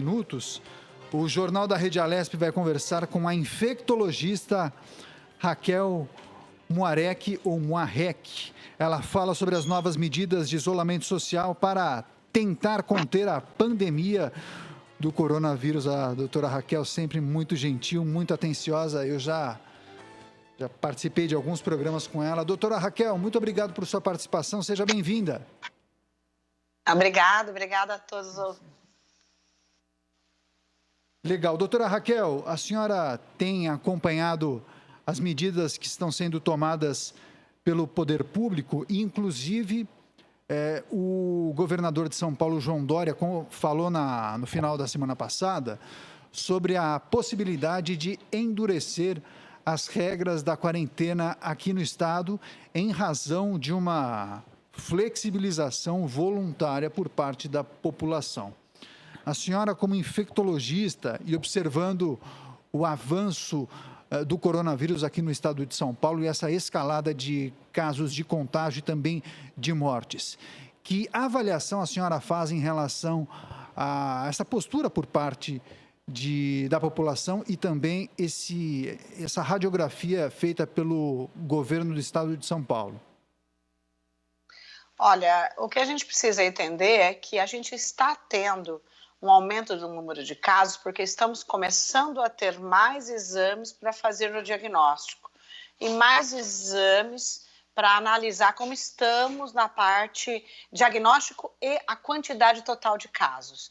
Minutos, o Jornal da Rede Alesp vai conversar com a infectologista Raquel Muarec ou Muarec. Ela fala sobre as novas medidas de isolamento social para tentar conter a pandemia do coronavírus. A doutora Raquel sempre muito gentil, muito atenciosa. Eu já participei de alguns programas com ela. Doutora Raquel, muito obrigado por sua participação. Seja bem-vinda. Obrigada a todos. Legal. Doutora Raquel, a senhora tem acompanhado as medidas que estão sendo tomadas pelo poder público, e inclusive o governador de São Paulo, João Dória, falou no final da semana passada sobre a possibilidade de endurecer as regras da quarentena aqui no estado em razão de uma flexibilização voluntária por parte da população. A senhora, como infectologista e observando o avanço do coronavírus aqui no estado de São Paulo e essa escalada de casos de contágio e também de mortes, que avaliação a senhora faz em relação a essa postura por parte da população e também essa radiografia feita pelo governo do estado de São Paulo? Olha, o que a gente precisa entender é que a gente está tendo um aumento do número de casos porque estamos começando a ter mais exames para fazer o diagnóstico e mais exames para analisar como estamos na parte diagnóstico e a quantidade total de casos.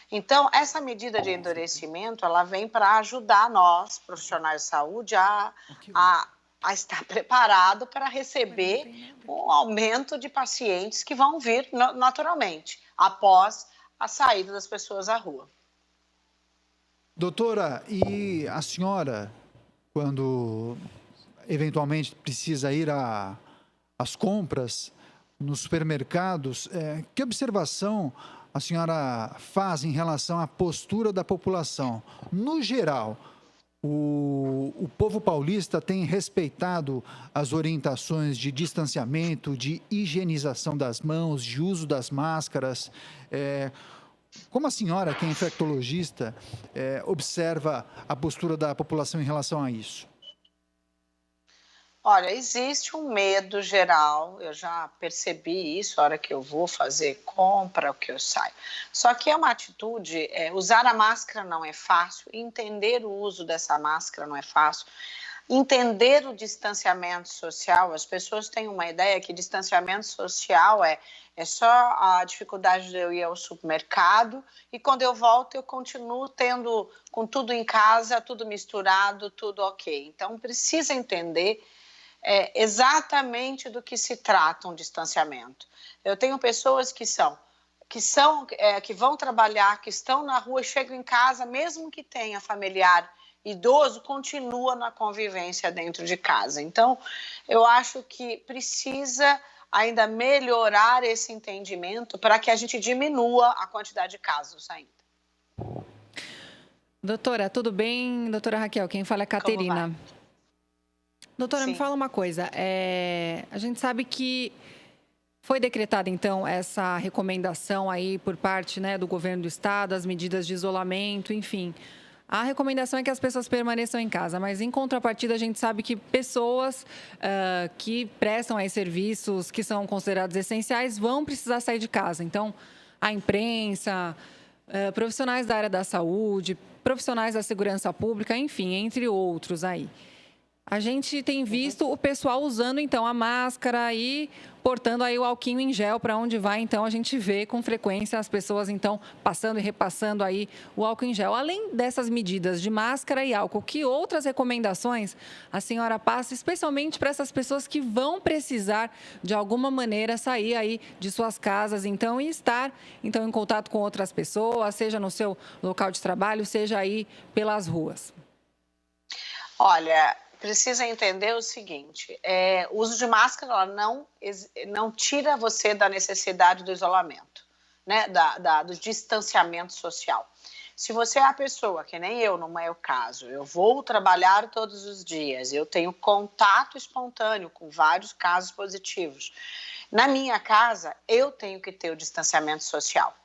Então, essa medida de endurecimento, ela vem para ajudar nós, profissionais de saúde, a estar preparado para receber um aumento de pacientes que vão vir naturalmente após a saída das pessoas à rua. Doutora, e a senhora, quando eventualmente precisa ir às compras nos supermercados, que observação a senhora faz em relação à postura da população? No geral, o povo paulista tem respeitado as orientações de distanciamento, de higienização das mãos, de uso das máscaras. Como a senhora, que é infectologista, observa a postura da população em relação a isso? Olha, existe um medo geral, eu já percebi isso a hora que eu vou fazer compra, o que eu saio. Só que é uma atitude, usar a máscara não é fácil, entender o uso dessa máscara não é fácil, entender o distanciamento social. As pessoas têm uma ideia que distanciamento social é só a dificuldade de eu ir ao supermercado e quando eu volto eu continuo tendo com tudo em casa, tudo misturado, tudo ok. Então precisa entender exatamente do que se trata um distanciamento. Eu tenho pessoas que vão trabalhar, que estão na rua, chegam em casa, mesmo que tenha familiar idoso, continua na convivência dentro de casa. Então, eu acho que precisa ainda melhorar esse entendimento para que a gente diminua a quantidade de casos ainda. Doutora, tudo bem? Doutora Raquel, quem fala é a Caterina. Doutora, me fala uma coisa, a gente sabe que foi decretada, então, essa recomendação aí por parte, né, do governo do estado, as medidas de isolamento, enfim. A recomendação é que as pessoas permaneçam em casa, mas em contrapartida a gente sabe que pessoas que prestam aí serviços que são considerados essenciais vão precisar sair de casa. Então, a imprensa, profissionais da área da saúde, profissionais da segurança pública, enfim, entre outros aí. A gente tem visto o pessoal usando, então, a máscara e portando aí o alquinho em gel para onde vai. Então, a gente vê com frequência as pessoas, então, passando e repassando aí o álcool em gel. Além dessas medidas de máscara e álcool, que outras recomendações a senhora passa, especialmente para essas pessoas que vão precisar, de alguma maneira, sair aí de suas casas, então, e estar, então, em contato com outras pessoas, seja no seu local de trabalho, seja aí pelas ruas? Olha, precisa entender o seguinte, o uso de máscara ela não tira você da necessidade do isolamento, né, do distanciamento social. Se você é a pessoa, que nem eu, no meu caso, eu vou trabalhar todos os dias, eu tenho contato espontâneo com vários casos positivos. Na minha casa, eu tenho que ter o distanciamento social.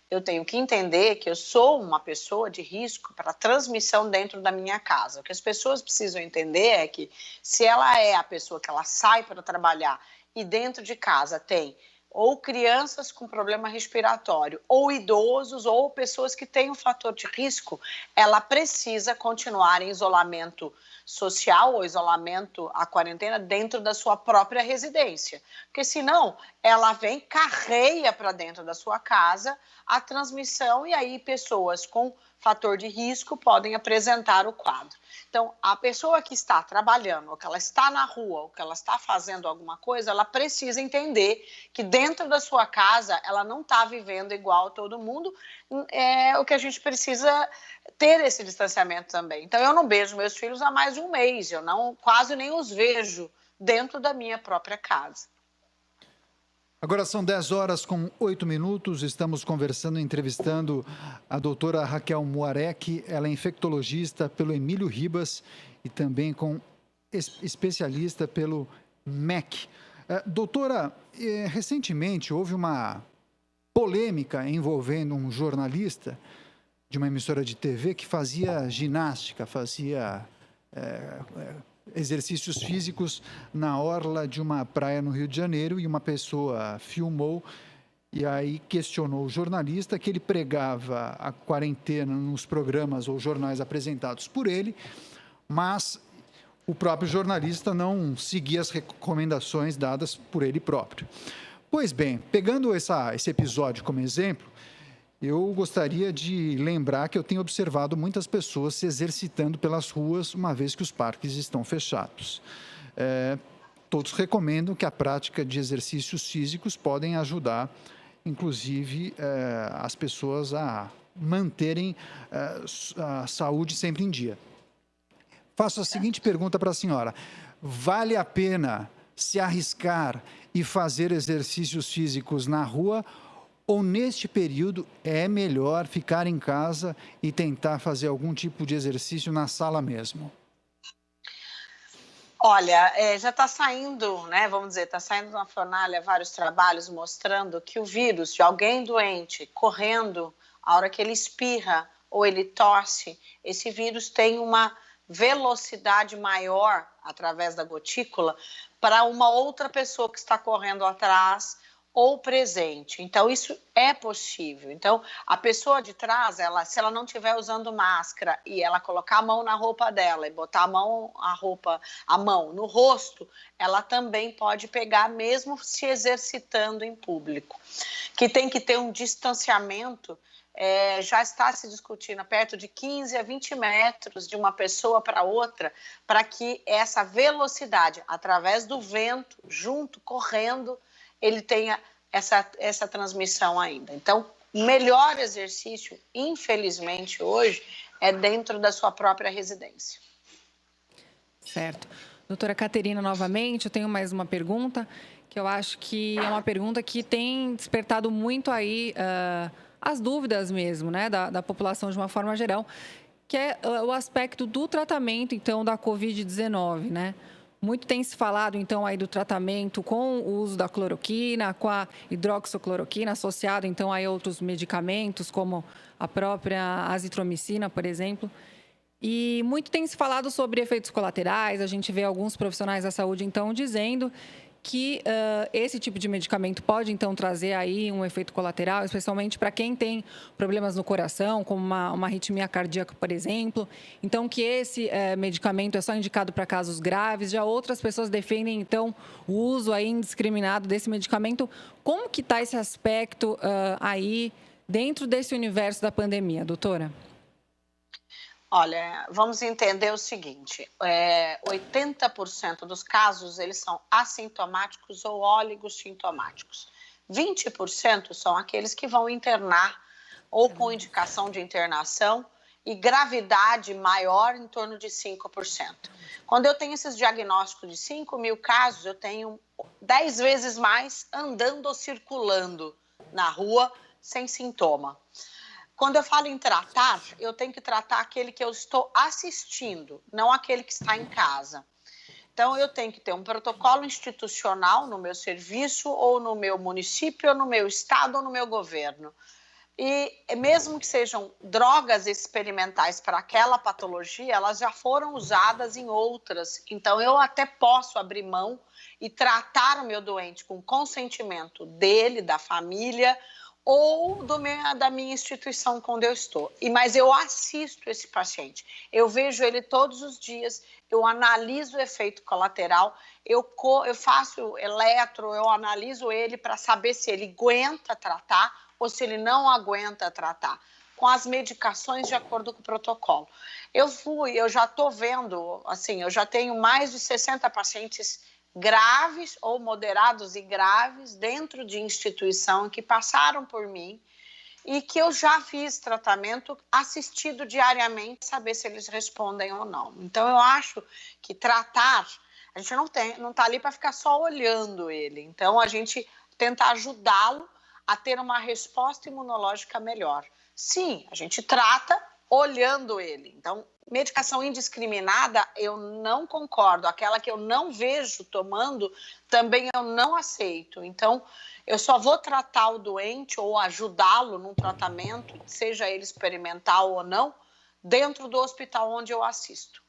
eu tenho que entender que eu sou uma pessoa de risco para transmissão dentro da minha casa. O que as pessoas precisam entender é que se ela é a pessoa que ela sai para trabalhar e dentro de casa tem ou crianças com problema respiratório, ou idosos, ou pessoas que têm um fator de risco, ela precisa continuar em isolamento social ou isolamento, a quarentena, dentro da sua própria residência. Porque senão, ela vem, carreia para dentro da sua casa a transmissão e aí pessoas com fator de risco podem apresentar o quadro. Então, a pessoa que está trabalhando, ou que ela está na rua, ou que ela está fazendo alguma coisa, ela precisa entender que dentro da sua casa ela não está vivendo igual a todo mundo. É o que a gente precisa ter esse distanciamento também. Então, eu não beijo meus filhos há mais de um mês, eu não quase nem os vejo dentro da minha própria casa. Agora são 10h08, estamos conversando, entrevistando a doutora Raquel Muarec, ela é infectologista pelo Emílio Ribas e também especialista pelo MEC. Doutora, recentemente houve uma polêmica envolvendo um jornalista de uma emissora de TV que fazia ginástica, fazia exercícios físicos na orla de uma praia no Rio de Janeiro e uma pessoa filmou e aí questionou o jornalista que ele pregava a quarentena nos programas ou jornais apresentados por ele, mas o próprio jornalista não seguia as recomendações dadas por ele próprio. Pois bem, pegando esse episódio como exemplo, eu gostaria de lembrar que eu tenho observado muitas pessoas se exercitando pelas ruas, uma vez que os parques estão fechados. Todos recomendam que a prática de exercícios físicos podem ajudar, inclusive, as pessoas a manterem a saúde sempre em dia. Faço a seguinte pergunta para a senhora: vale a pena se arriscar e fazer exercícios físicos na rua? Ou, neste período, é melhor ficar em casa e tentar fazer algum tipo de exercício na sala mesmo? Olha, já está saindo, né, vamos dizer, está saindo na fornalha vários trabalhos mostrando que o vírus de alguém doente correndo, a hora que ele espirra ou ele tosse, esse vírus tem uma velocidade maior através da gotícula para uma outra pessoa que está correndo atrás ou presente. Então, isso é possível. Então, a pessoa de trás, se ela não estiver usando máscara e ela colocar a mão na roupa dela e botar a mão no rosto, ela também pode pegar, mesmo se exercitando em público. Que tem que ter um distanciamento, já está se discutindo perto de 15 a 20 metros de uma pessoa para outra, para que essa velocidade, através do vento, junto, correndo, ele tenha essa transmissão ainda. Então, o melhor exercício, infelizmente, hoje, é dentro da sua própria residência. Certo. Doutora Caterina, novamente, eu tenho mais uma pergunta, que eu acho que é uma pergunta que tem despertado muito aí as dúvidas mesmo, né, da população de uma forma geral, que é o aspecto do tratamento, então, da Covid-19, né? Muito tem se falado, então, aí do tratamento com o uso da cloroquina, com a hidroxicloroquina, associado, então, a outros medicamentos, como a própria azitromicina, por exemplo. E muito tem se falado sobre efeitos colaterais. A gente vê alguns profissionais da saúde, então, dizendo que esse tipo de medicamento pode, então, trazer aí um efeito colateral, especialmente para quem tem problemas no coração, como uma arritmia cardíaca, por exemplo. Então, que esse medicamento é só indicado para casos graves. Já outras pessoas defendem, então, o uso aí indiscriminado desse medicamento. Como que está esse aspecto aí dentro desse universo da pandemia, doutora? Olha, vamos entender o seguinte, 80% dos casos, eles são assintomáticos ou oligossintomáticos. 20% são aqueles que vão internar ou com indicação de internação e gravidade maior em torno de 5%. Quando eu tenho esses diagnósticos de 5 mil casos, eu tenho 10 vezes mais andando ou circulando na rua sem sintoma. Quando eu falo em tratar, eu tenho que tratar aquele que eu estou assistindo, não aquele que está em casa. Então, eu tenho que ter um protocolo institucional no meu serviço, ou no meu município, ou no meu estado, ou no meu governo, E mesmo que sejam drogas experimentais para aquela patologia, elas já foram usadas em outras. Então, eu até posso abrir mão e tratar o meu doente com consentimento dele, da família ou da minha instituição onde eu estou. Mas eu assisto esse paciente, eu vejo ele todos os dias, eu analiso o efeito colateral, eu faço eletro, eu analiso ele para saber se ele aguenta tratar ou se ele não aguenta tratar, com as medicações de acordo com o protocolo. Eu já estou vendo, assim, eu já tenho mais de 60 pacientes graves ou moderados e graves dentro de instituição que passaram por mim e que eu já fiz tratamento assistido diariamente, saber se eles respondem ou não. Então, eu acho que tratar, a gente não está ali para ficar só olhando ele. Então, a gente tenta ajudá-lo a ter uma resposta imunológica melhor. Sim, a gente trata olhando ele. Então, medicação indiscriminada, eu não concordo. Aquela que eu não vejo tomando, também eu não aceito. Então, eu só vou tratar o doente ou ajudá-lo num tratamento, seja ele experimental ou não, dentro do hospital onde eu assisto.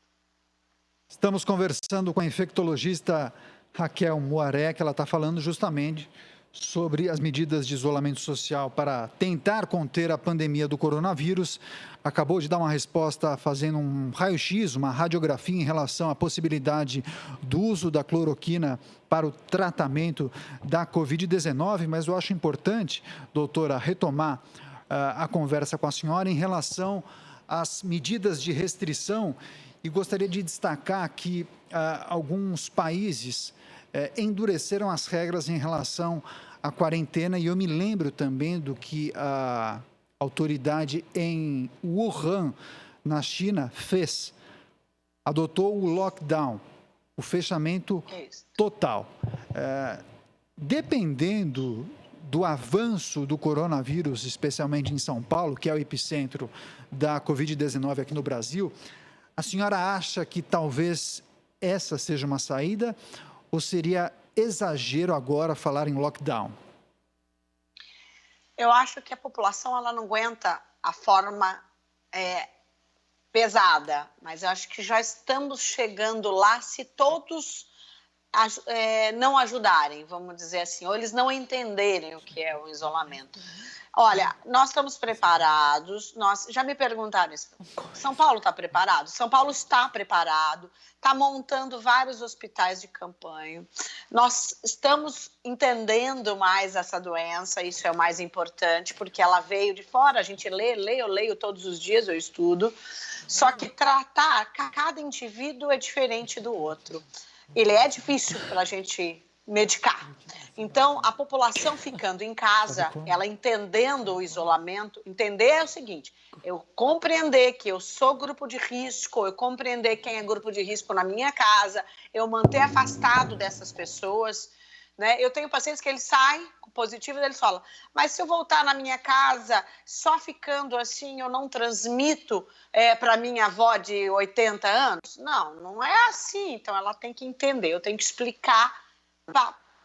Estamos conversando com a infectologista Raquel Moaré, que ela está falando justamente sobre as medidas de isolamento social para tentar conter a pandemia do coronavírus. Acabou de dar uma resposta fazendo um raio-x, uma radiografia em relação à possibilidade do uso da cloroquina para o tratamento da Covid-19, mas eu acho importante, doutora, retomar a conversa com a senhora em relação às medidas de restrição e gostaria de destacar que alguns países endureceram as regras em relação à quarentena, e eu me lembro também do que a autoridade em Wuhan, na China, fez. Adotou o lockdown, o fechamento total. Dependendo do avanço do coronavírus, especialmente em São Paulo, que é o epicentro da Covid-19 aqui no Brasil, a senhora acha que talvez essa seja uma saída ou seria exagero agora falar em lockdown? Eu acho que a população ela não aguenta a forma pesada, mas eu acho que já estamos chegando lá se todos não ajudarem, vamos dizer assim, ou eles não entenderem o que é o isolamento. Olha, nós estamos preparados, já me perguntaram isso, São Paulo está preparado? São Paulo está preparado, está montando vários hospitais de campanha, nós estamos entendendo mais essa doença, isso é o mais importante, porque ela veio de fora, a gente eu leio todos os dias, eu estudo, só que tratar cada indivíduo é diferente do outro, ele é difícil para a gente medicar. Então, a população ficando em casa, ela entendendo o isolamento, entender é o seguinte, eu compreender que eu sou grupo de risco, eu compreender quem é grupo de risco na minha casa, eu manter afastado dessas pessoas, né? Eu tenho pacientes que eles saem positivo e eles falam, mas se eu voltar na minha casa só ficando assim, eu não transmito para minha avó de 80 anos? Não, não é assim. Então, ela tem que entender, eu tenho que explicar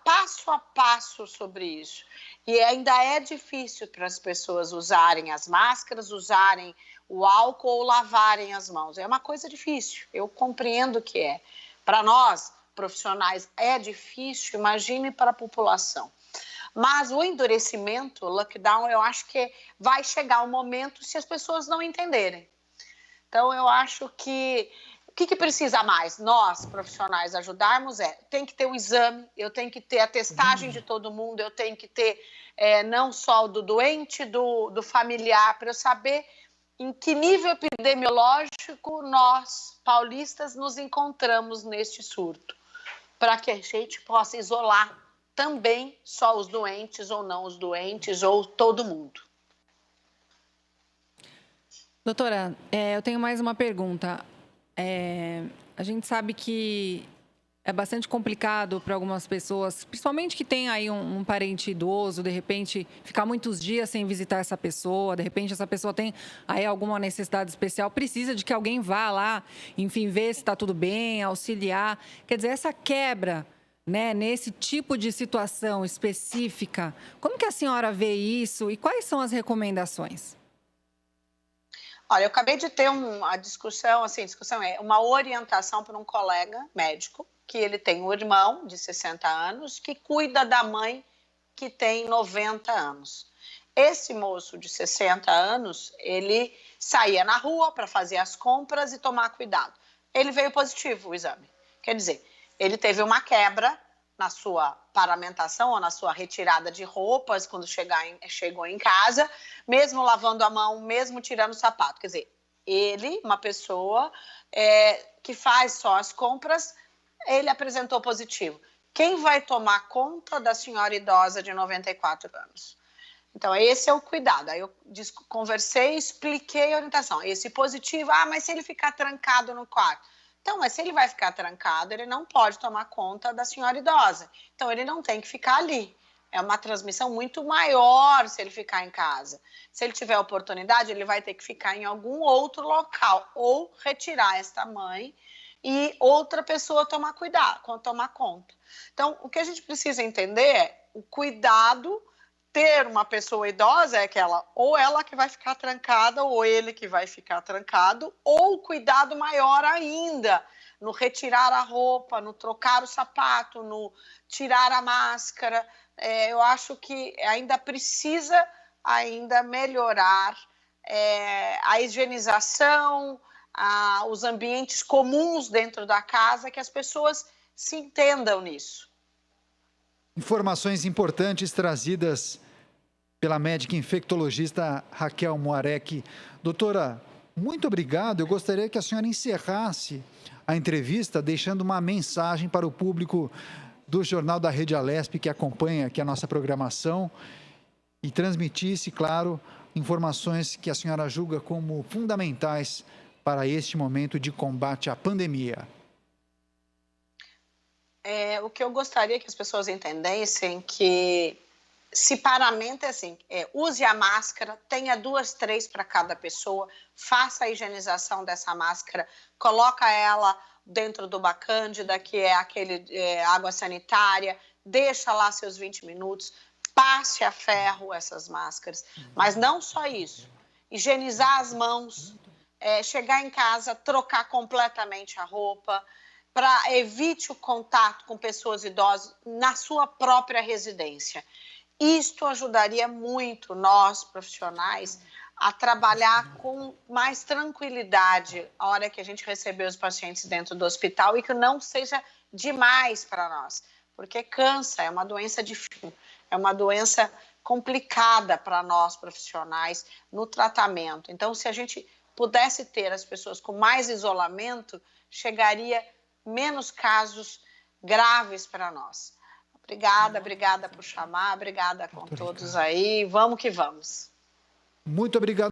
passo a passo sobre isso. E ainda é difícil para as pessoas usarem as máscaras, usarem o álcool ou lavarem as mãos. É uma coisa difícil, eu compreendo que é. Para nós, profissionais, é difícil, imagine para a população. Mas o endurecimento, o lockdown, eu acho que vai chegar um momento se as pessoas não entenderem. Então, eu acho que o que precisa mais? Nós, profissionais, ajudarmos tem que ter o exame, eu tenho que ter a testagem de todo mundo, eu tenho que ter não só do doente, do familiar, para eu saber em que nível epidemiológico nós, paulistas, nos encontramos neste surto, para que a gente possa isolar também só os doentes ou não os doentes, ou todo mundo. Doutora, eu tenho mais uma pergunta. A gente sabe que é bastante complicado para algumas pessoas, principalmente que tem aí um parente idoso, de repente ficar muitos dias sem visitar essa pessoa, de repente essa pessoa tem aí alguma necessidade especial, precisa de que alguém vá lá, enfim, ver se está tudo bem, auxiliar. Quer dizer, essa quebra né, nesse tipo de situação específica? Como que a senhora vê isso e quais são as recomendações? Olha, eu acabei de ter uma discussão, uma orientação por um colega médico, que ele tem um irmão de 60 anos que cuida da mãe que tem 90 anos. Esse moço de 60 anos, ele saía na rua para fazer as compras e tomar cuidado. Ele veio positivo, o exame. Quer dizer, ele teve uma quebra na sua paramentação ou na sua retirada de roupas quando chegou em casa, mesmo lavando a mão, mesmo tirando o sapato. Quer dizer, ele, uma pessoa que faz só as compras, ele apresentou positivo. Quem vai tomar conta da senhora idosa de 94 anos? Então, esse é o cuidado. Aí eu conversei, expliquei a orientação. Esse positivo, mas se ele ficar trancado no quarto? Então, mas se ele vai ficar trancado, ele não pode tomar conta da senhora idosa. Então, ele não tem que ficar ali. É uma transmissão muito maior se ele ficar em casa. Se ele tiver oportunidade, ele vai ter que ficar em algum outro local ou retirar esta mãe e outra pessoa tomar conta. Então, o que a gente precisa entender é o cuidado. Ter uma pessoa idosa é aquela, ou ela que vai ficar trancada, ou ele que vai ficar trancado, ou cuidado maior ainda, no retirar a roupa, no trocar o sapato, no tirar a máscara. Eu acho que ainda precisa melhorar a higienização, os ambientes comuns dentro da casa, que as pessoas se entendam nisso. Informações importantes trazidas pela médica infectologista Raquel Moarec. Doutora, muito obrigado. Eu gostaria que a senhora encerrasse a entrevista deixando uma mensagem para o público do Jornal da Rede Alesp, que acompanha aqui a nossa programação, e transmitisse, claro, informações que a senhora julga como fundamentais para este momento de combate à pandemia. O que eu gostaria que as pessoas entendessem que se paramenta use a máscara, tenha 2, 3 para cada pessoa, faça a higienização dessa máscara, coloca ela dentro do Bacândida, que é aquele água sanitária, deixa lá seus 20 minutos, passe a ferro essas máscaras, mas não só isso, higienizar as mãos, chegar em casa, trocar completamente a roupa, para evite o contato com pessoas idosas na sua própria residência. Isto ajudaria muito nós, profissionais, a trabalhar com mais tranquilidade a hora que a gente receber os pacientes dentro do hospital e que não seja demais para nós, porque cansa, é uma doença difícil, é uma doença complicada para nós, profissionais, no tratamento. Então, se a gente pudesse ter as pessoas com mais isolamento, chegaria menos casos graves para nós. Obrigada por chamar, obrigada com todos aí. Vamos que vamos. Muito obrigado.